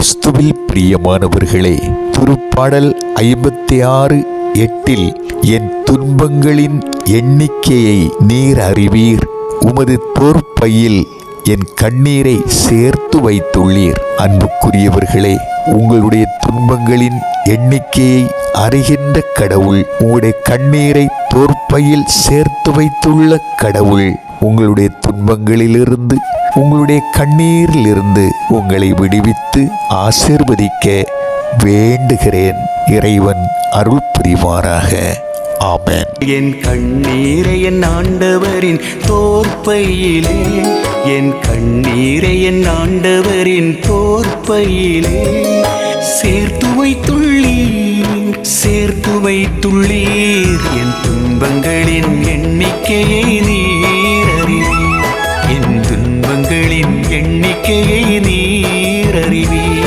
கிறிஸ்துவில் பிரியமானவர்களே, திருப்பாடல் 56:8 என் துன்பங்களின் எண்ணிக்கையை நீர் அறிவீர், உமது தோற்பையில் என் கண்ணீரை சேர்த்து வைத்துள்ளீர். அன்புக்குரியவர்களே, உங்களுடைய துன்பங்களின் எண்ணிக்கையை அறிகின்ற கடவுள், உங்களுடைய கண்ணீரை தோற்பையில் சேர்த்து வைத்துள்ள கடவுள், உங்களுடைய துன்பங்களிலிருந்து, உங்களுடைய கண்ணீரிலிருந்து உங்களை விடுவித்து ஆசீர்வதிக்க வேண்டுகிறேன். இறைவன் அருள் புரிவாராக. ஆமென். என் கண்ணீரை என் ஆண்டவரின் தோற்பையிலே, என் கண்ணீரை என் ஆண்டவரின் தோற்பையிலே சேர்த்து வைத்துள்ளீர். என் துன்பங்களின் எண்ணிக்கையை நீர் அறிவீர், என் துன்பங்களின் எண்ணிக்கையை நீர் அறிவீர்.